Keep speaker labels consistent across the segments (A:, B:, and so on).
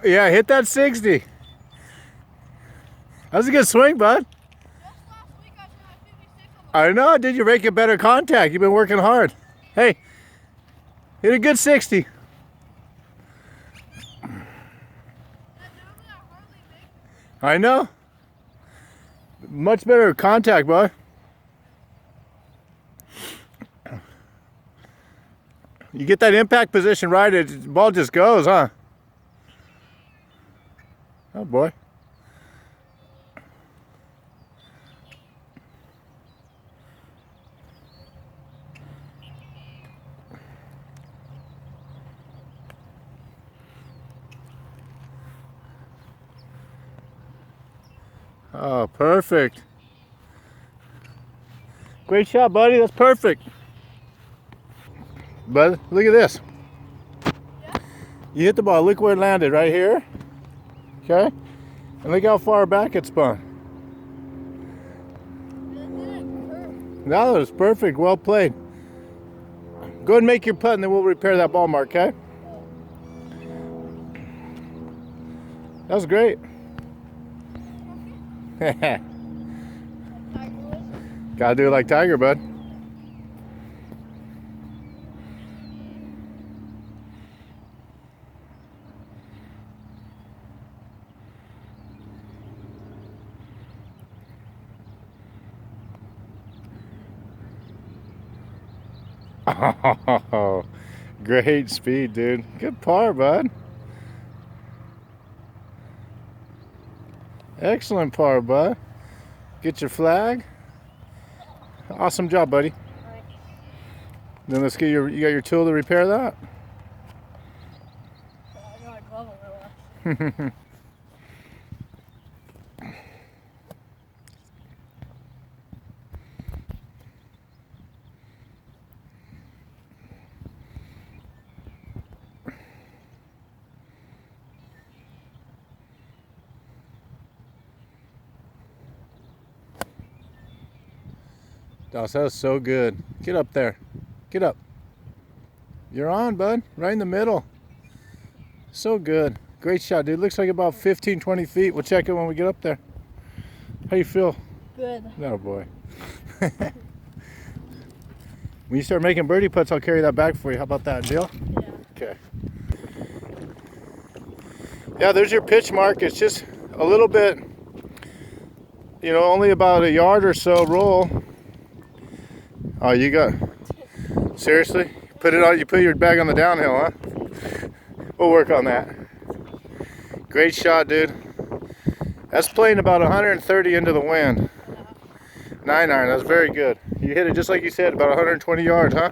A: Yeah, hit that 60. That was a good swing, bud.
B: Just last week I shot 56 on the
A: I know, dude. You're making better contact. You've been working hard. Hey, hit a good 60. I know. Much better contact, bud. You get that impact position right, the ball just goes, huh? Oh, boy. Oh, perfect. Great shot, buddy. That's perfect. Bud, look at this. You hit the ball, look where it landed, right here. Okay? And look how far back it spun. That was perfect. Well played. Go ahead and make your putt and then we'll repair that ball mark, okay? That was great. Gotta do it like Tiger, bud. Oh, great speed, dude. Good par, bud. Excellent par, bud. Get your flag. Awesome job, buddy. Then let's get you got your tool to repair that?
B: I got a glove on my left.
A: Doss, that was so good. Get up there. Get up. You're on, bud. Right in the middle. So good. Great shot, dude. Looks like about 15, 20 feet. We'll check it when we get up there. How you feel?
B: Good.
A: Oh, boy. When you start making birdie putts, I'll carry that back for you. How about that, deal?
B: Yeah.
A: Okay. Yeah, there's your pitch mark. It's just a little bit, you know, only about a yard or so roll. Oh, you got, seriously? Put it on, you put your bag on the downhill, huh? We'll work on that. Great shot, dude. That's playing about 130 into the wind. 9-iron, that's very good. You hit it just like you said, about 120 yards, huh?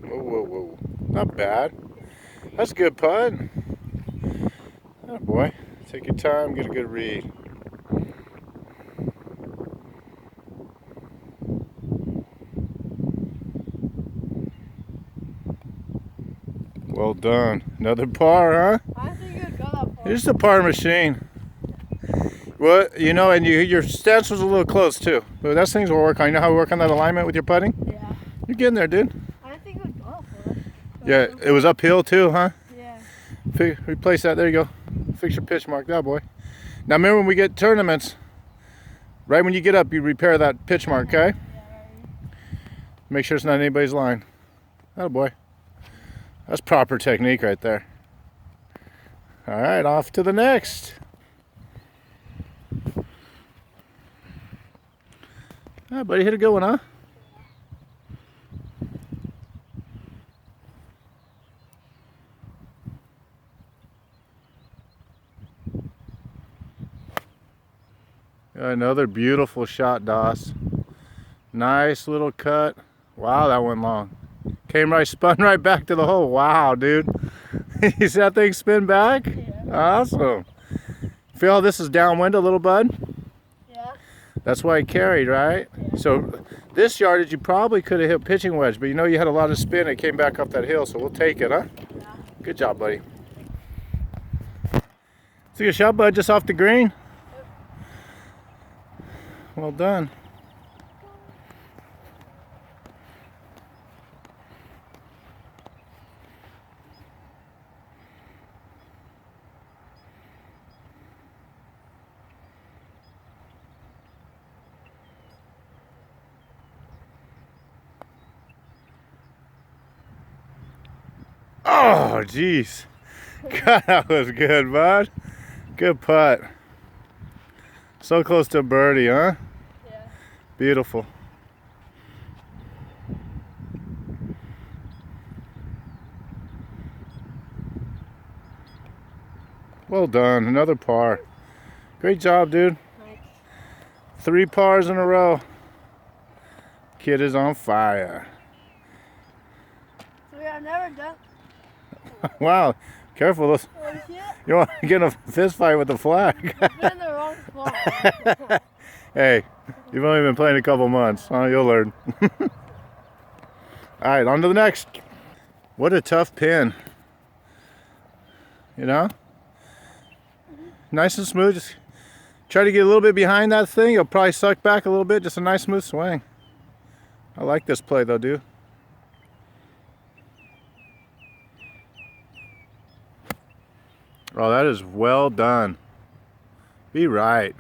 A: Whoa. Not bad. That's a good putt. Oh boy. Take your time, get a good read. Well done. Another par, huh?
B: I think you'd go that far.
A: Here's the par machine. Well, you know, and your stance was a little close too. But that's things we'll work on. You know how we work on that alignment with your putting?
B: Yeah.
A: You're getting there, dude.
B: I think it would go for it.
A: Yeah, it was uphill too, huh?
B: Yeah.
A: Replace that. There you go. Fix your pitch mark, that boy. Now remember, when we get tournaments, right when you get up, you repair that pitch mark, okay? Make sure it's not anybody's line. Oh boy. That's proper technique right there. All right, off to the next. All right, buddy, hit a good one, huh? Another beautiful shot, Doss. Nice little cut. Wow, that went long. Came right, spun right back to the hole. Wow, dude. You see that thing spin back?
B: Yeah.
A: Awesome. Feel how this is downwind a little, bud?
B: Yeah.
A: That's why it carried, right?
B: Yeah.
A: So this yardage, you probably could have hit pitching wedge, but you know you had a lot of spin. It came back up that hill, so we'll take it, huh?
B: Yeah.
A: Good job, buddy. Take a shot, bud, just off the green. Well done. Oh, jeez. God, that was good, bud. Good putt. So close to a birdie, huh?
B: Yeah.
A: Beautiful. Well done. Another par. Great job, dude.
B: Thanks.
A: 3 pars in a row. Kid is on fire.
B: So I've never done.
A: Wow. Careful.
B: Oh shit!
A: You want to get in a fist fight with the flag.
B: I've been in the wrong spot.
A: Hey, you've only been playing a couple months. You'll learn. All right, on to the next. What a tough pin. You know? Nice and smooth. Just try to get a little bit behind that thing. You'll probably suck back a little bit. Just a nice smooth swing. I like this play though, dude. Oh, that is well done. Be right.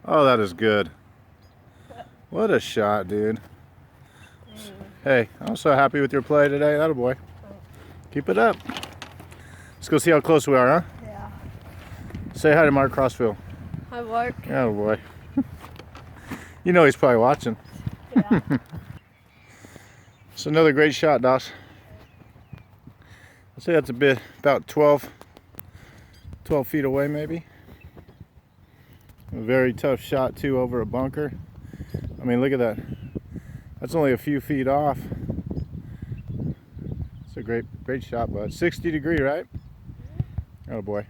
A: Oh, that is good. What a shot, dude. Hey, I'm so happy with your play today. Atta boy. Keep it up. Let's go see how close we are, huh?
B: Yeah.
A: Say hi to Mark Crossfield.
B: I work.
A: Atta boy. You know he's probably watching.
B: Yeah.
A: It's another great shot, Doss. I'd say that's a bit about 12 feet away, maybe. A very tough shot too, over a bunker. I mean, look at that. That's only a few feet off. It's a great shot, bud. 60 degree, right? Oh boy.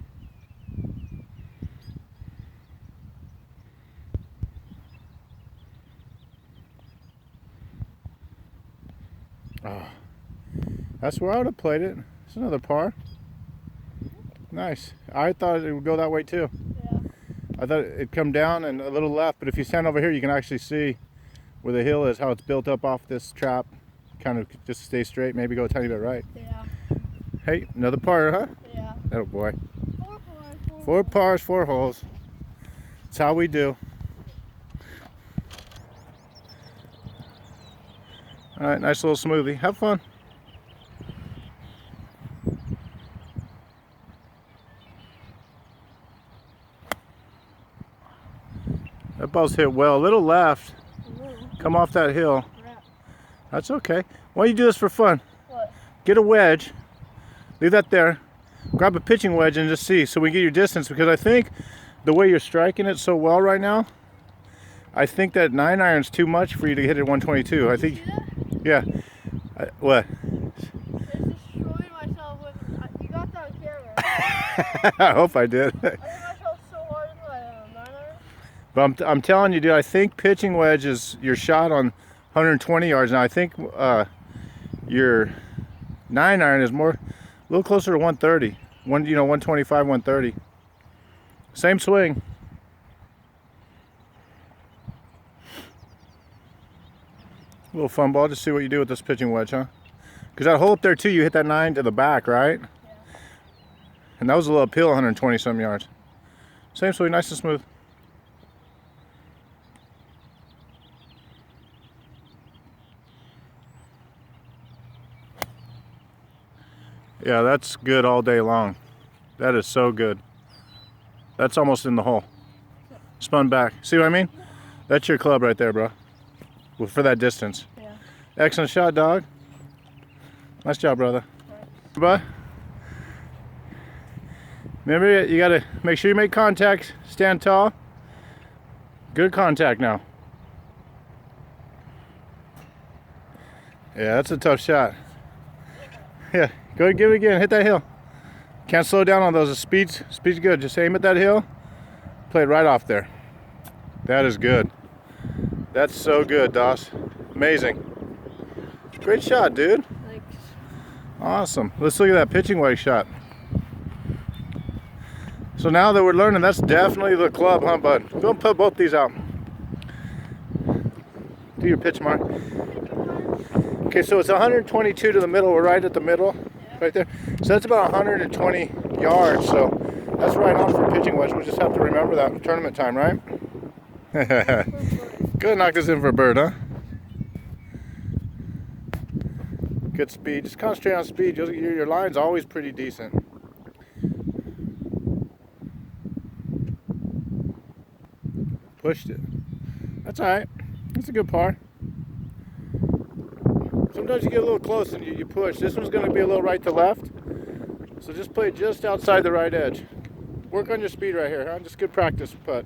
A: Oh, that's where I would have played it. It's another par. Nice. I thought it would go that way too.
B: Yeah.
A: I thought it'd come down and a little left, but if you stand over here, you can actually see where the hill is, how it's built up off this trap. Kind of just stay straight, maybe go a tiny bit right.
B: Yeah.
A: Hey, another par, huh?
B: Yeah.
A: Oh boy.
B: 4 pars.
A: 4 pars, 4 holes. That's how we do. All right, nice little smoothie. Have fun. That ball's hit well. A little left. Come off that hill.
B: Yeah.
A: That's okay. Why don't you do this for fun?
B: What?
A: Get a wedge. Leave that there. Grab a pitching wedge and just see so we get your distance, because I think the way you're striking it so well right now, I think that 9-iron's too much for you to hit it 122. I think,
B: See that?
A: yeah. What?
B: It's destroying myself with. You got that on camera.
A: I hope I did.
B: I hit myself so hard in my 9-iron.
A: But I'm telling you, dude, I think pitching wedge is your shot on 120 yards. Now I think your 9-iron is more, a little closer to 130. 125, 130. Same swing. A little fun ball. Just see what you do with this pitching wedge, huh? Because that hole up there too, you hit that 9 to the back, right?
B: Yeah.
A: And that was a little uphill, 120 some yards. Same swing, nice and smooth. Yeah, that's good all day long. That is so good. That's almost in the hole. Spun back. See what I mean? That's your club right there, bro. Well, for that distance.
B: Yeah.
A: Excellent shot, dog. Nice job, brother. Bye. Remember, you gotta make sure you make contact. Stand tall. Good contact now. Yeah, that's a tough shot. Yeah, go ahead, give it again. Hit that hill. Can't slow down on those. Speed's good. Just aim at that hill. Play it right off there. That is good. That's so good, Doss. Amazing. Great shot, dude.
B: Thanks.
A: Awesome. Let's look at that pitching wedge shot. So now that we're learning, that's definitely the club, huh, bud? Go and put both these out. Do your pitch mark. Okay, so it's 122 to the middle. We're right at the middle, right there. So that's about 120 yards. So that's right on for pitching wedge. We'll just have to remember that in tournament time, right? Good, knock this in for a bird, huh? Good speed. Just concentrate on speed. Your line's always pretty decent. Pushed it. That's all right. That's a good par. Sometimes you get a little close and you push. This one's going to be a little right to left. So just play just outside the right edge. Work on your speed right here, huh? Just good practice putt.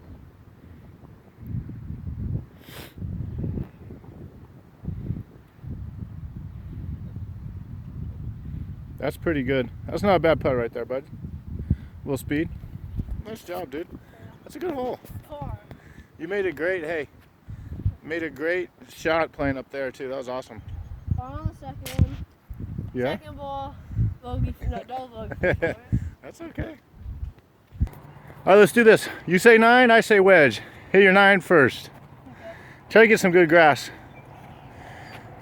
A: That's pretty good. That's not a bad putt right there, bud. A little speed. Nice job, dude. That's a good hole.
B: Par.
A: You made a great, hey, made a great shot playing up there too. That was awesome.
B: Par on the second one.
A: Yeah?
B: Second ball, bogey. No, double bogey.
A: That's okay. All right, let's do this. You say 9, I say wedge. Hit your 9 first.
B: Okay.
A: Try to get some good grass.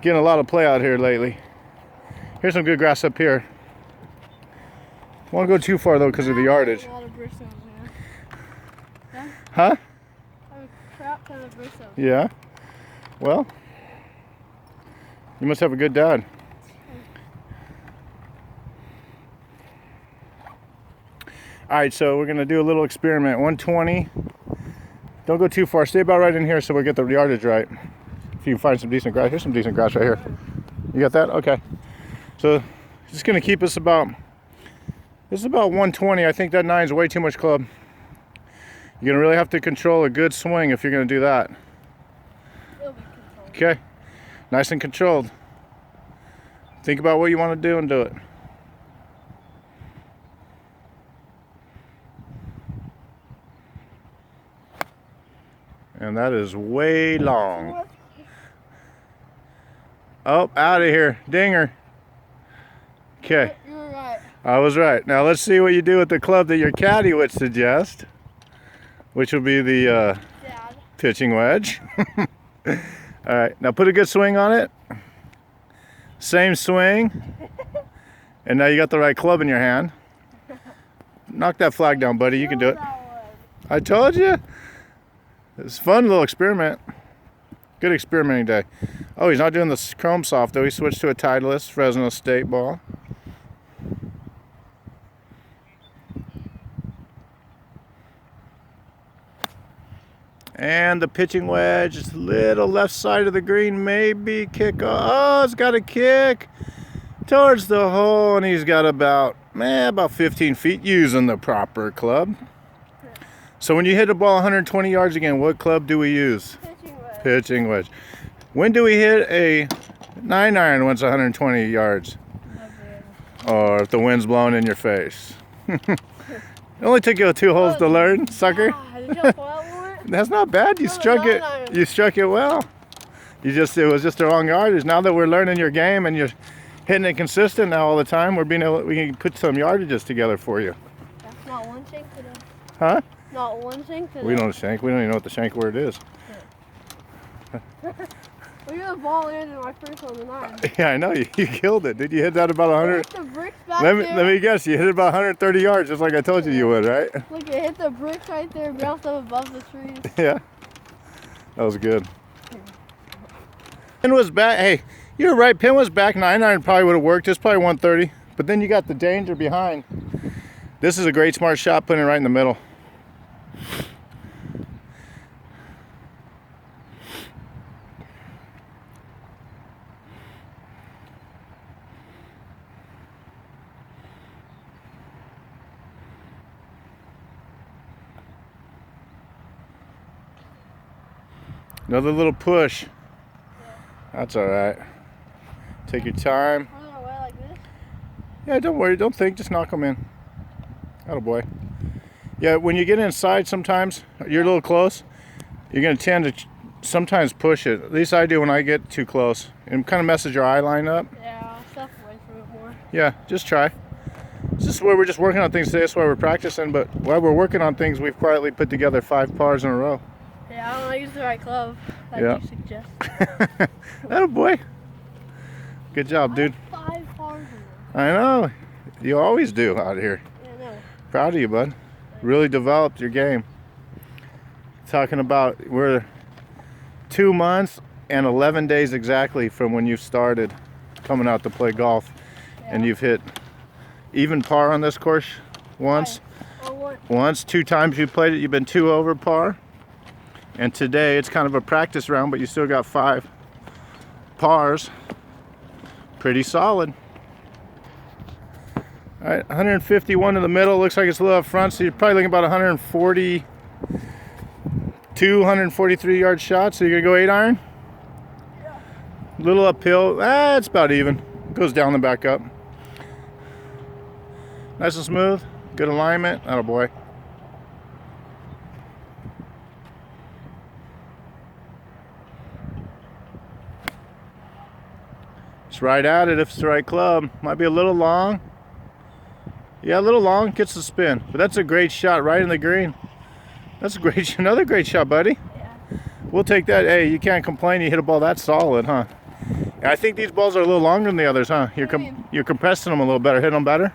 A: Getting a lot of play out here lately. Here's some good grass up here. Won't go too far though because of the yardage.
B: A lot of bristles, yeah.
A: Huh?
B: I have a crap ton of bristles.
A: Yeah. Well, you must have a good dad. All right, so we're gonna do a little experiment. 120. Don't go too far. Stay about right in here so we'll get the yardage right. If you can find some decent grass. Here's some decent grass right here. You got that? Okay. So just gonna keep us about, this is about 120. I think that 9 is way too much club. You're gonna really have to control a good swing if you're gonna do that.
B: It'll be controlled.
A: Okay, nice and controlled. Think about what you want to do and do it. And that is way long. Oh, out of here, dinger. Okay,
B: You were right.
A: I was right. Now let's see what you do with the club that your caddy would suggest, which will be the
B: Dad.
A: pitching wedge. All right, now put a good swing on it. Same swing. And now you got the right club in your hand. Knock that flag down, buddy. You can do it. I told you. It's a fun little experiment. Good experimenting day. Oh, he's not doing the Chrome Soft though. He switched to a Titleist Fresno State ball. And the pitching wedge is a little left side of the green, maybe kick off. Oh, it's got a kick towards the hole, and he's got about 15 feet using the proper club. So when you hit a ball 120 yards again, what club do we use?
B: Pitching wedge.
A: Pitching wedge. When do we hit a 9-iron when it's 120 yards? Or if the wind's blowing in your face? It only took you 2 holes to learn, sucker.
B: Did you fall for it?
A: That's not bad. You
B: No,
A: struck it.
B: 9-iron.
A: You struck it well. It was just the wrong yardage. Now that we're learning your game and you're hitting it consistent now all the time, we can put some yardages together for you.
B: That's not one shank today.
A: Huh?
B: Not one shank today.
A: We don't shank. We don't even know what the shank word is.
B: Well, you're the ball landed my first on the 9.
A: Yeah, I know. You killed it. Did you hit that about 100?
B: Hit the bricks back
A: Let
B: there.
A: me guess. You hit it about 130 yards, just like I told you you would, right?
B: Look, it hit the bricks right there, bounced up above the trees.
A: Yeah. That was good. Pin was back. Hey, you're right. Pin was back. 9-iron probably would have worked. It's probably 130. But then you got the danger behind. This is a great smart shot, putting it right in the middle. Another little push. That's all right. Take your time.
B: I'm gonna weigh like this.
A: Yeah, don't worry. Don't think. Just knock them in. Atta boy. Yeah, when you get inside sometimes, you're a little close, you're going to tend to sometimes push it. At least I do when I get too close. It kind of messes your eye line up.
B: Yeah, I'll step away from it more.
A: Yeah, just try. This is where we're just working on things today. That's why we're practicing. But while we're working on things, we've quietly put together 5 pars in a row.
B: Yeah, I don't know, use the right club. Like
A: Yeah.
B: you suggest.
A: Atta boy. Good job, dude.
B: 5 pars in
A: I know. You always do out here.
B: there. Yeah, no.
A: Proud of you, bud. Really developed your game. Talking about we're 2 months and 11 days exactly from when you started coming out to play golf, and you've hit even par on this course once.
B: Or what?
A: Once, 2 times you played it, you've been 2 over par. And today it's kind of a practice round, but you still got 5 pars. Pretty solid. All right, 151 in the middle. Looks like it's a little up front, so you're probably looking about 142, 143 yard shot. So you're gonna go 8 iron?
B: Yeah.
A: Little uphill. It's about even. Goes down and back up. Nice and smooth. Good alignment. Atta boy. It's right at it if it's the right club. Might be a little long. Yeah, a little long. Gets the spin. But that's a great shot right in the green. That's a great, another great shot, buddy.
B: Yeah.
A: We'll take that. Hey, you can't complain. You hit a ball that solid, huh? I think these balls are a little longer than the others, huh? You're compressing them a little better, hitting them better.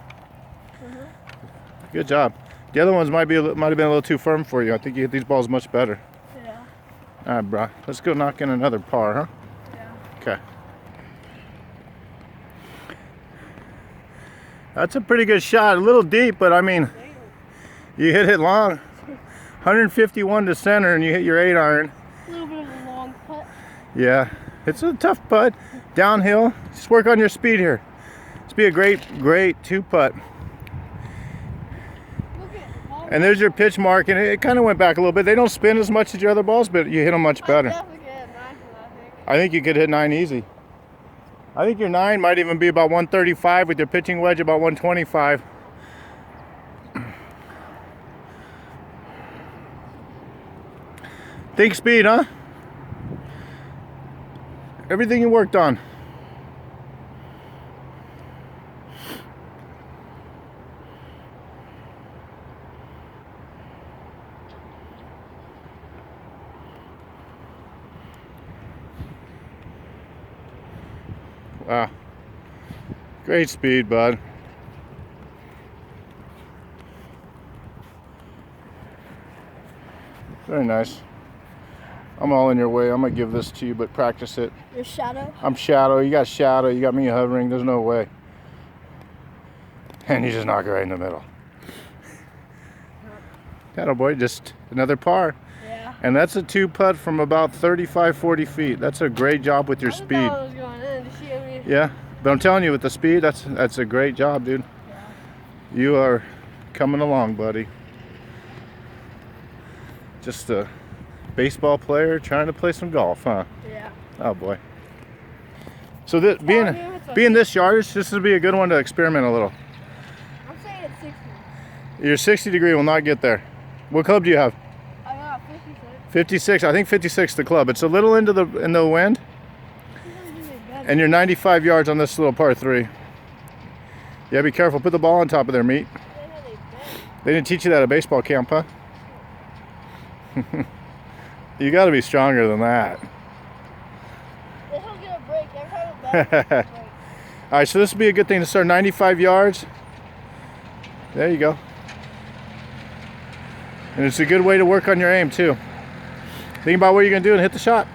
A: Good job. The other ones might have been a little too firm for you. I think you hit these balls much better.
B: Yeah.
A: All right, bro. Let's go knock in another par, huh?
B: Yeah.
A: Okay. That's a pretty good shot. A little deep, but I mean, you hit it long. 151 to center, and you hit your 8 iron.
B: A little bit of a long putt.
A: Yeah, it's a tough putt. Downhill. Just work on your speed here. It's be a great 2 putt.
B: Look at all
A: And there's your pitch mark, and it kind of went back a little bit. They don't spin as much as your other balls, but you hit them much better.
B: definitely get 9 from that thing.
A: I think you could hit 9 easy. I think your 9 might even be about 135 with your pitching wedge about 125. Think speed, huh? Everything you worked on. Wow. Great speed, bud. Very nice. I'm all in your way. I'm gonna give this to you, but practice it.
B: Your shadow?
A: I'm shadow. You got shadow. You got me hovering. There's no way. And you just knock it right in the middle. Atta boy, just another par.
B: Yeah.
A: And that's a 2 putt from about 35, 40 feet. That's a great job with your
B: I
A: speed.
B: thought it was going in. Did you see me?
A: Yeah, but I'm telling you, with the speed, that's a great job, dude.
B: Yeah.
A: You are coming along, buddy. Just a baseball player trying to play some golf, huh?
B: Yeah.
A: Oh boy. So this, being this yardage, this would be a good one to experiment a little.
B: I'm saying it's 60.
A: Your 60 degree will not get there. What club do you have?
B: I got 56.
A: 56. I think 56 the club. It's a little in the wind, and you're 95 yards on this little par 3. Yeah, be careful. Put the ball on top of their meat. They didn't teach you that at baseball camp, huh? You got to be stronger than that.
B: This will get a break. Every time it bends,
A: All right, so this would be a good thing to start 95 yards. There you go. And it's a good way to work on your aim too. Think about what you're gonna do and hit the shot.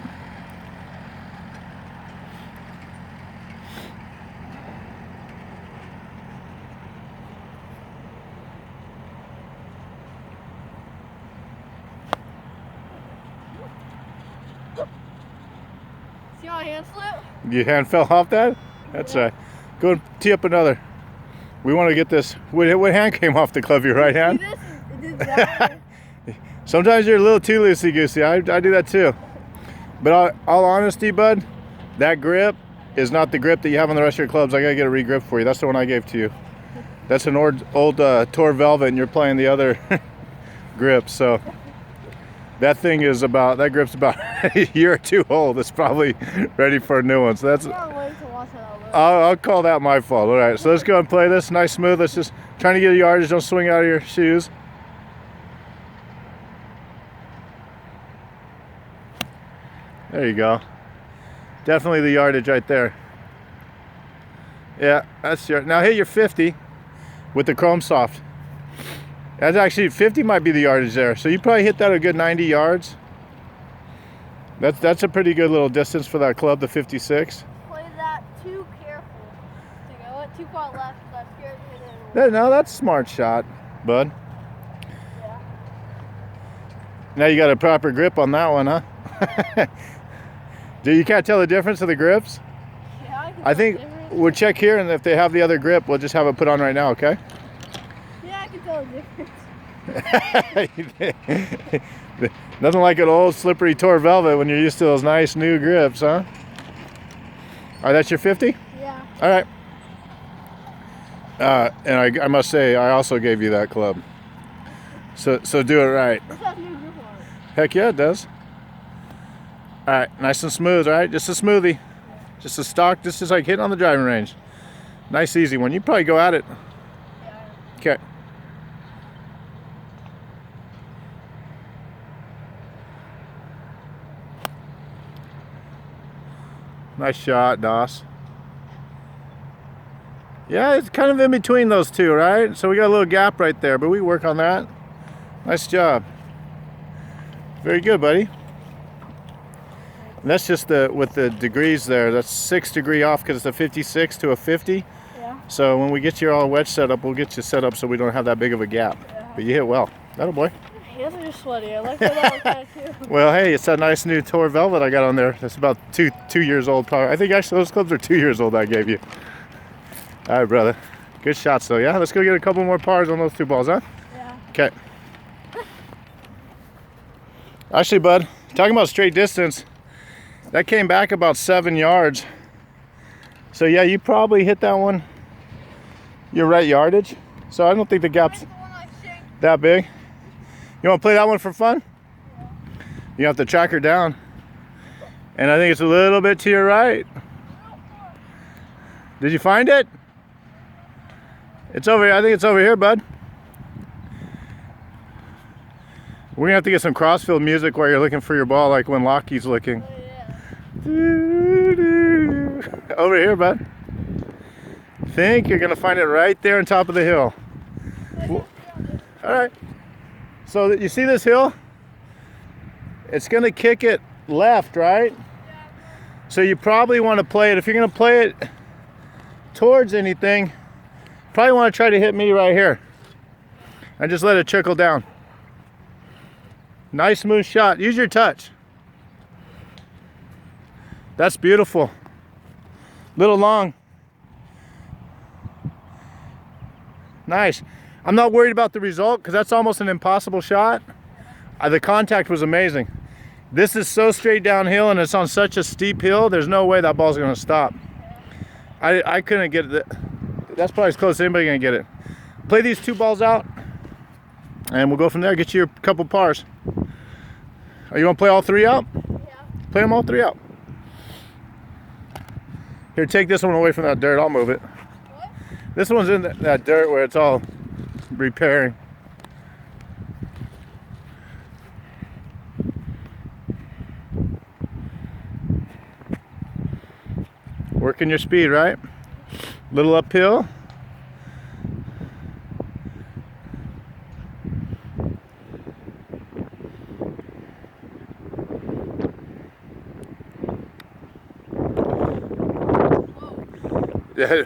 B: See my hand slip?
A: Your hand fell off that? That's right. Go and tee up another. We want to get this. What hand came off the club? Your right hand?
B: See this? It did that.
A: Sometimes you're a little too loosey-goosey. I do that too. But all honesty, bud, that grip is not the grip that you have on the rest of your clubs. I got to get a re-grip for you. That's the one I gave to you. That's an old Tour Velvet, and you're playing the other grip. So that grip's about a year or 2 old. It's probably ready for a new one. So that's
B: I'm waiting to watch that
A: I'll call that my fault. All right, so let's go and play this. Nice, smooth. Let's just trying to get a yardage. Don't swing out of your shoes. There you go. Definitely the yardage right there. Yeah, that's your. Now hit your 50 with the Chrome Soft. That's actually 50 might be the yardage there. So you probably hit that a good 90 yards. That's a pretty good little distance for that club, the 56.
B: Play that too careful. I went too far left because I scared to hit it.
A: No, that's a smart shot, bud.
B: Yeah.
A: Now you got a proper grip on that one, huh? Dude, you can't tell the difference of the grips?
B: Yeah,
A: I think we'll check here, and if they have the other grip, we'll just have it put on right now, okay?
B: Yeah, I can tell the difference.
A: Nothing like an old slippery Tor Velvet when you're used to those nice new grips, huh? All right, that's your 50?
B: Yeah.
A: All right. And I must say, I also gave you that club. So do it right.
B: This has new grip on it.
A: Heck yeah, it does. All right, nice and smooth, all right? Just a smoothie. Just a stock. This is like hitting on the driving range. Nice, easy one. You probably go at it.
B: Yeah.
A: Okay. Nice shot, Doss. Yeah, it's kind of in between those two, right? So we got a little gap right there, but we work on that. Nice job. Very good, buddy. And that's just with the degrees there. That's 6 degree off because it's a 56 to a 50.
B: Yeah.
A: So when we get you all wedge set up, we'll get you set up so we don't have that big of a gap.
B: Yeah.
A: But you hit well. That'll boy.
B: Hands are just sweaty. I like that one too.
A: Well, hey, it's that nice new Tor Velvet I got on there. That's about two years old, probably. I think actually those clubs are 2 years old I gave you. All right, brother. Good shots, though, yeah? Let's go get a couple more pars on those 2 balls, huh?
B: Yeah.
A: Okay. Actually, bud, talking about straight distance, that came back about 7 yards. So, yeah, you probably hit that one your right yardage. So I don't think the gap's that big. You want to play that one for fun?
B: Yeah.
A: You have to track her down. And I think it's a little bit to your right. Did you find it? It's over here. I think it's over here, bud. We're going to have to get some crossfield music while you're looking for your ball, like when Lockie's looking.
B: Oh, yeah.
A: Over here, bud. Think you're going to find it right there on top of the hill. All right. So you see this hill? It's going to kick it left, right? So you probably want to play it. If you're going to play it towards anything, probably want to try to hit me right here. And just let it trickle down. Nice smooth shot. Use your touch. That's beautiful. Little long. Nice. I'm not worried about the result because that's almost an impossible shot. The contact was amazing. This is so straight downhill and it's on such a steep hill, there's no way that ball's going to stop. I couldn't get it. That's probably as close as anybody going to get it. Play these 2 balls out and we'll go from there. Get you a couple pars. Are you going to play all 3 out?
B: Yeah.
A: Play them all 3 out. Here, take this one away from that dirt. I'll move it.
B: What?
A: This one's in that dirt where it's all repairing. Working your speed, right? Little uphill. Yeah,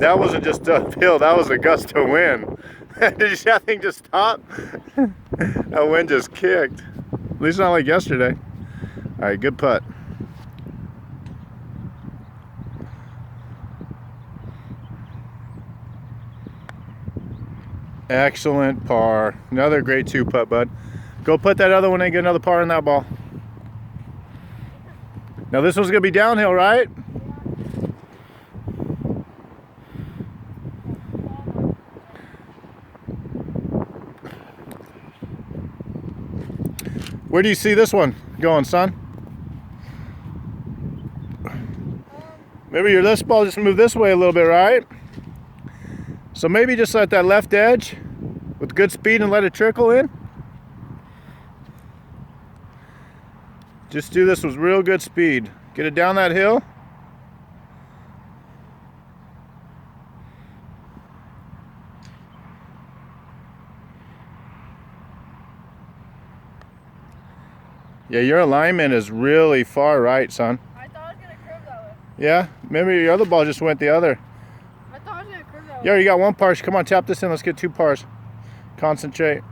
A: that wasn't just uphill, that was a gust of wind. Did you see that thing just stop? That wind just kicked. At least not like yesterday. All right, good putt. Excellent par. Another great 2 putt, bud. Go put that other one in, get another par in that ball. Now this one's gonna be downhill, right? Where do you see this one going, son? Maybe your this ball just moved this way a little bit, right? So maybe just let that left edge with good speed and let it trickle in. Just do this with real good speed. Get it down that hill. Yeah, your alignment is really far right, son.
B: I thought I was gonna curve that way.
A: Yeah, maybe your other ball just went the other.
B: I thought I was gonna curve that way.
A: Yeah, you got one par. Come on, tap this in. Let's get 2 pars. Concentrate.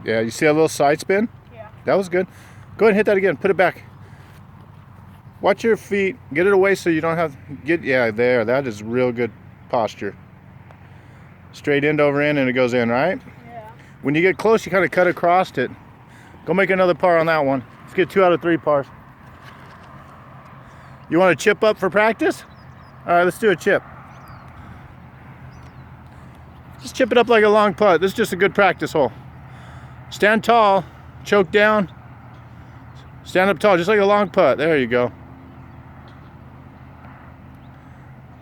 A: Yeah, you see a little side spin?
B: Yeah.
A: That was good. Go ahead and hit that again. Put it back. Watch your feet. Get it away so you don't have get. Yeah, there. That is real good posture. Straight end over end and it goes in, right?
B: Yeah.
A: When you get close, you kind of cut across it. Go make another par on that one. Let's get 2 out of 3 pars. You want to chip up for practice? All right, let's do a chip. Just chip it up like a long putt. This is just a good practice hole. Stand tall, choke down. Stand up tall, just like a long putt. There you go.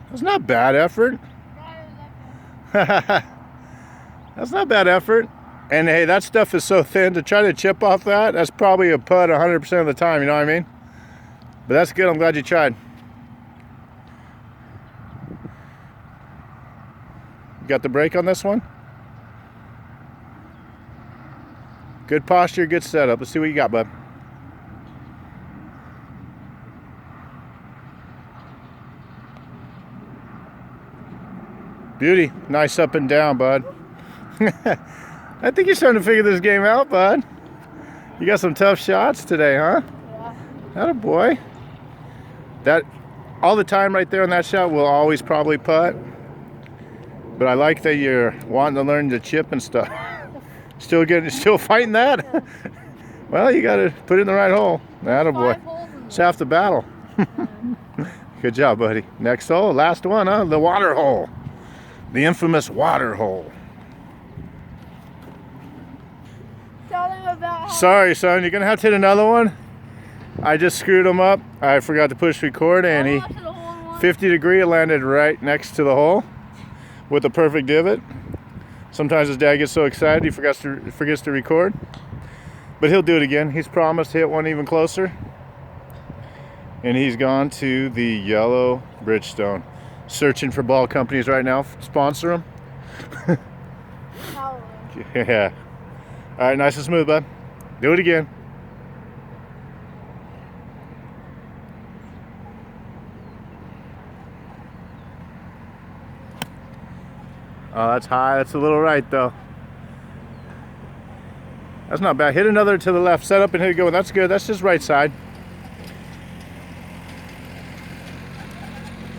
A: That's not bad effort. That's not bad effort. And hey, that stuff is so thin, to try to chip off that, that's probably a putt 100% of the time, you know what I mean? But that's good, I'm glad you tried. You got the break on this one? Good posture, good setup. Let's see what you got, bud. Beauty. Nice up and down, bud. I think you're starting to figure this game out, bud. You got some tough shots today, huh?
B: Yeah.
A: Atta boy. That, all the time right there on that shot, will always probably putt. But I like that you're wanting to learn to chip and stuff. Still fighting that? Well, you got to put it in the right hole. Atta boy. It's half the battle. Good job, buddy. Next hole, last one, huh? The water hole. The infamous water hole.
B: Tell them about how
A: Sorry, son. You're going to have to hit another one. I just screwed him up. I forgot to push record, and he 50-degree landed right next to the hole with a perfect divot. Sometimes his dad gets so excited he forgets to record. But he'll do it again. He's promised to hit one even closer. And he's gone to the yellow Bridgestone. Searching for ball companies right now. Sponsor him. Yeah. All right, nice and smooth, bud. Do it again. Oh, that's high. That's a little right, though. That's not bad. Hit another to the left. Set up and hit it going. That's good. That's just right side.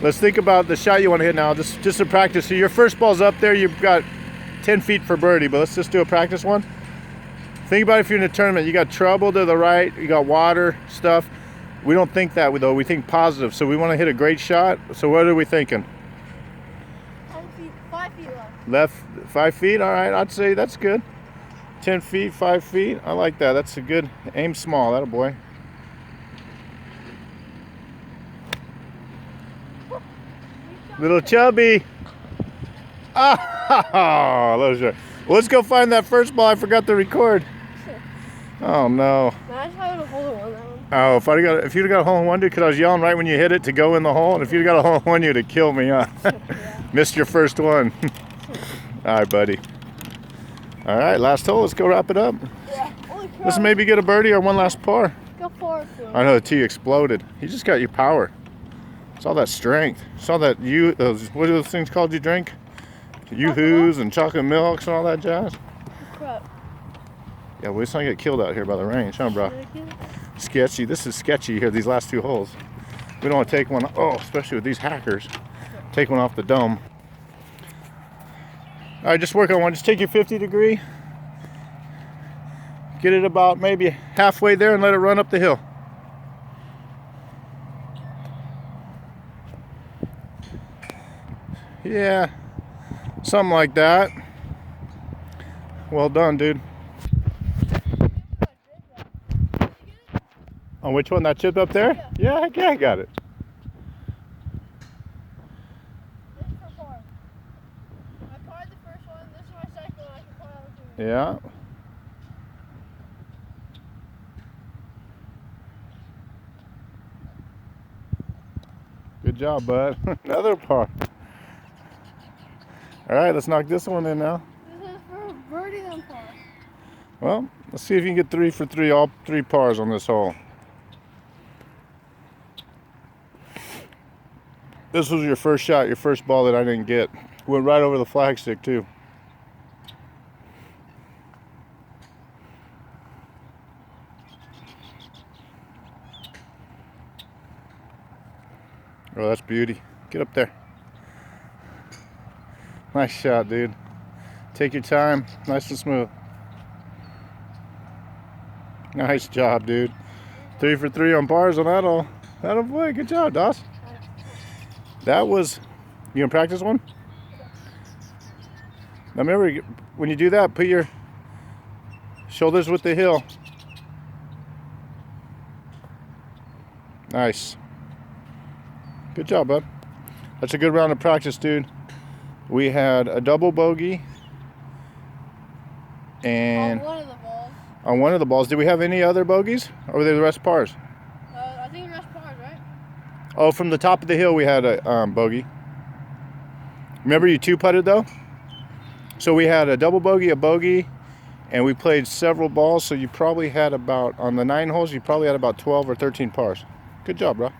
A: Let's think about the shot you want to hit now. Just to practice. So your first ball's up there. You've got 10 feet for birdie, but let's just do a practice one. Think about if you're in a tournament. You got trouble to the right. You got water stuff. We don't think that, though. We think positive. So we want to hit a great shot. So what are we thinking?
B: 5 feet left.
A: Left 5 feet. All right, I'd say that's good. 10 feet, 5 feet. I like that. That's a good aim. Small. That a boy. Little chubby. Oh, let's go find that first ball. I forgot to record. Oh no.
B: Imagine having a hole in one. That one.
A: Oh, if you'd got a hole in one, dude, because I was yelling right when you hit it to go in the hole, and if you'd got a hole in one, you'd have killed me, huh?
B: Yeah.
A: Missed your first one. All right, buddy. All right, last hole. Let's go wrap it up.
B: Yeah. Holy crap.
A: Let's maybe get a birdie or one last par.
B: Go forward.
A: I know the tee exploded. You just got your power. It's all that strength. It's all that what are those things called you drink? Yoo-hoos and chocolate milks and all that jazz.
B: Crap.
A: Yeah, well, let's not get killed out here by the range, huh, bro? Sketchy. This is sketchy here, these last 2 holes. We don't want to take one, especially with these hackers. Take one off the dome. All right, just work on one. Just take your 50-degree. Get it about maybe halfway there and let it run up the hill. Yeah, something like that. Well done, dude. On which one? That chip up there? Yeah, heck yeah, I got it.
B: This is for par. I parred the first one. This is my second one. I can par the two.
A: Yeah. Good job, bud. Another par. All right, let's knock this one in now.
B: This is for birdie and par.
A: Well, let's see if you can get 3 for 3, all 3 pars on this hole. This was your first shot, your first ball that I didn't get. Went right over the flagstick too. Oh, that's beauty. Get up there. Nice shot, dude. Take your time, nice and smooth. Nice job, dude. 3 for 3 on bars on that hole. That'll boy, good job, Doss. That was, you gonna practice one? Now remember, when you do that, put your shoulders with the heel. Nice. Good job, bud. That's a good round of practice, dude. We had a double bogey and
B: On one of the balls.
A: on one of the balls. Did we have any other bogeys, or were they the rest pars?
B: I think the rest pars, right?
A: Oh, from the top of the hill we had a bogey. Remember you 2-putted though? So we had a double bogey, a bogey, and we played several balls. So you probably had about, on the 9 holes, you probably had about 12 or 13 pars. Good job, bro.